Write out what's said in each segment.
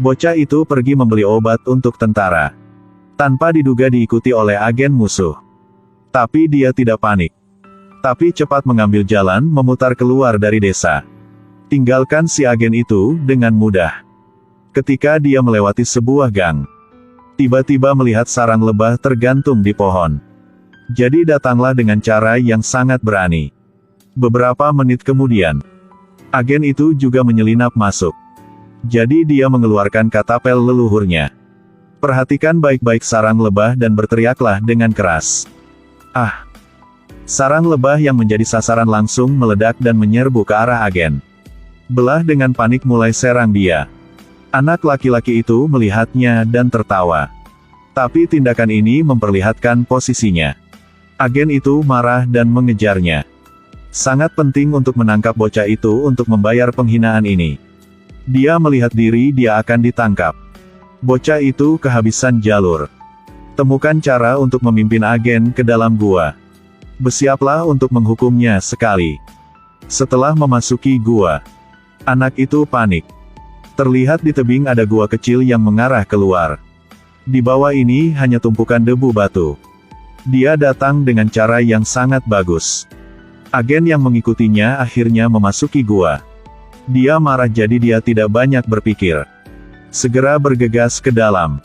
Bocah itu pergi membeli obat untuk tentara. Tanpa diduga diikuti oleh agen musuh. Tapi dia tidak panik. Tapi cepat mengambil jalan memutar keluar dari desa. Tinggalkan si agen itu dengan mudah. Ketika dia melewati sebuah gang, tiba-tiba melihat sarang lebah tergantung di pohon. Jadi datanglah dengan cara yang sangat berani. Beberapa menit kemudian, agen itu juga menyelinap masuk. Jadi dia mengeluarkan katapel leluhurnya. Perhatikan baik-baik sarang lebah dan berteriaklah dengan keras. Ah! Sarang lebah yang menjadi sasaran langsung meledak dan menyerbu ke arah agen. Belah dengan panik mulai serang dia. Anak laki-laki itu melihatnya dan tertawa. Tapi tindakan ini memperlihatkan posisinya. Agen itu marah dan mengejarnya. Sangat penting untuk menangkap bocah itu untuk membayar penghinaan ini. Dia melihat diri dia akan ditangkap. Bocah itu kehabisan jalur. Temukan cara untuk memimpin agen ke dalam gua. Bersiaplah untuk menghukumnya sekali. Setelah memasuki gua, anak itu panik. Terlihat di tebing ada gua kecil yang mengarah keluar. Di bawah ini hanya tumpukan debu batu. Dia datang dengan cara yang sangat bagus. Agen yang mengikutinya akhirnya memasuki gua. Dia marah jadi dia tidak banyak berpikir. Segera bergegas ke dalam.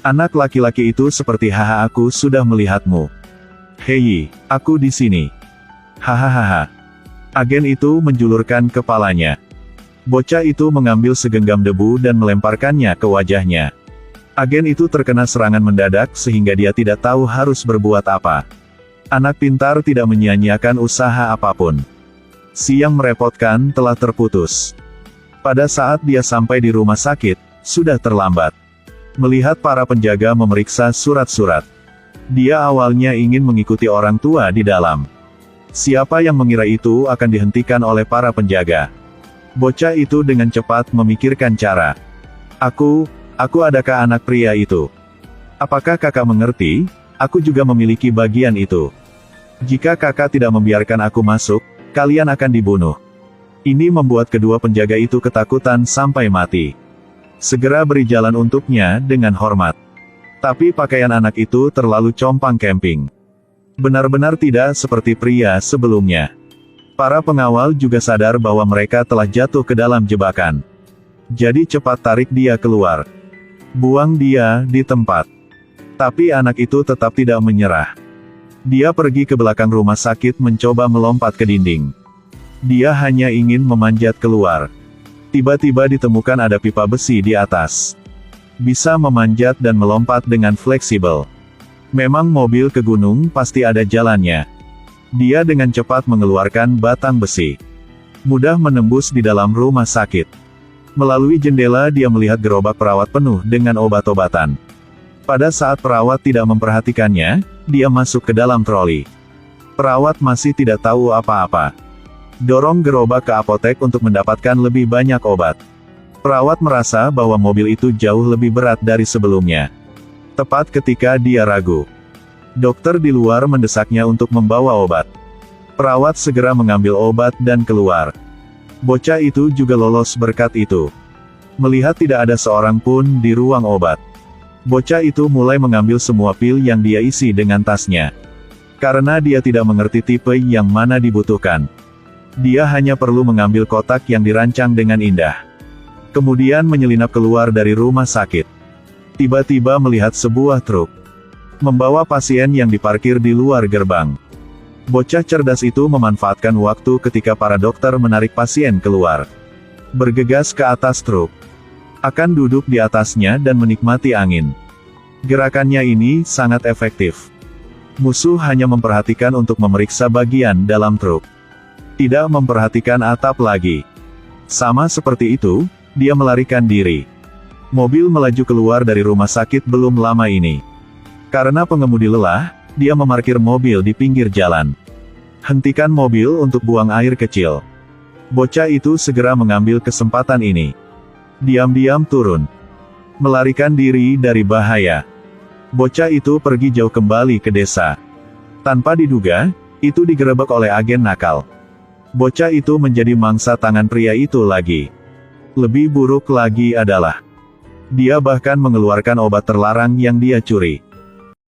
Anak laki-laki itu seperti, "Haha, aku sudah melihatmu. Hei, aku di sini." Hahaha. Agen itu menjulurkan kepalanya. Bocah itu mengambil segenggam debu dan melemparkannya ke wajahnya. Agen itu terkena serangan mendadak sehingga dia tidak tahu harus berbuat apa. Anak pintar tidak menyia-nyiakan usaha apapun. Siang merepotkan telah terputus. Pada saat dia sampai di rumah sakit, sudah terlambat. Melihat para penjaga memeriksa surat-surat, dia awalnya ingin mengikuti orang tua di dalam. Siapa yang mengira itu akan dihentikan oleh para penjaga? Bocah itu dengan cepat memikirkan cara. Aku adakah anak pria itu? Apakah kakak mengerti? Aku juga memiliki bagian itu. Jika kakak tidak membiarkan aku masuk, kalian akan dibunuh. Ini membuat kedua penjaga itu ketakutan sampai mati. Segera beri jalan untuknya dengan hormat. Tapi pakaian anak itu terlalu compang-camping. Benar-benar tidak seperti pria sebelumnya. Para pengawal juga sadar bahwa mereka telah jatuh ke dalam jebakan. Jadi cepat tarik dia keluar. Buang dia di tempat. Tapi anak itu tetap tidak menyerah. Dia pergi ke belakang rumah sakit mencoba melompat ke dinding. Dia hanya ingin memanjat keluar. Tiba-tiba ditemukan ada pipa besi di atas. Bisa memanjat dan melompat dengan fleksibel. Memang mobil ke gunung pasti ada jalannya. Dia dengan cepat mengeluarkan batang besi. Mudah menembus di dalam rumah sakit. Melalui jendela dia melihat gerobak perawat penuh dengan obat-obatan. Pada saat perawat tidak memperhatikannya, dia masuk ke dalam troli. Perawat masih tidak tahu apa-apa. Dorong gerobak ke apotek untuk mendapatkan lebih banyak obat. Perawat merasa bahwa mobil itu jauh lebih berat dari sebelumnya. Tepat ketika dia ragu, dokter di luar mendesaknya untuk membawa obat. Perawat segera mengambil obat dan keluar. Bocah itu juga lolos berkat itu. Melihat tidak ada seorang pun di ruang obat, bocah itu mulai mengambil semua pil yang dia isi dengan tasnya. Karena dia tidak mengerti tipe yang mana dibutuhkan, dia hanya perlu mengambil kotak yang dirancang dengan indah. Kemudian menyelinap keluar dari rumah sakit. Tiba-tiba melihat sebuah truk membawa pasien yang diparkir di luar gerbang. Bocah cerdas itu memanfaatkan waktu ketika para dokter menarik pasien keluar. Bergegas ke atas truk. Akan duduk di atasnya dan menikmati angin. Gerakannya ini sangat efektif. Musuh hanya memperhatikan untuk memeriksa bagian dalam truk. Tidak memperhatikan atap lagi. Sama seperti itu, dia melarikan diri. Mobil melaju keluar dari rumah sakit belum lama ini. Karena pengemudi lelah, dia memarkir mobil di pinggir jalan. Hentikan mobil untuk buang air kecil. Bocah itu segera mengambil kesempatan ini. Diam-diam turun. Melarikan diri dari bahaya. Bocah itu pergi jauh kembali ke desa. Tanpa diduga, itu digerebek oleh agen nakal. Bocah itu menjadi mangsa tangan pria itu lagi. Lebih buruk lagi adalah, Dia bahkan mengeluarkan obat terlarang yang dia curi.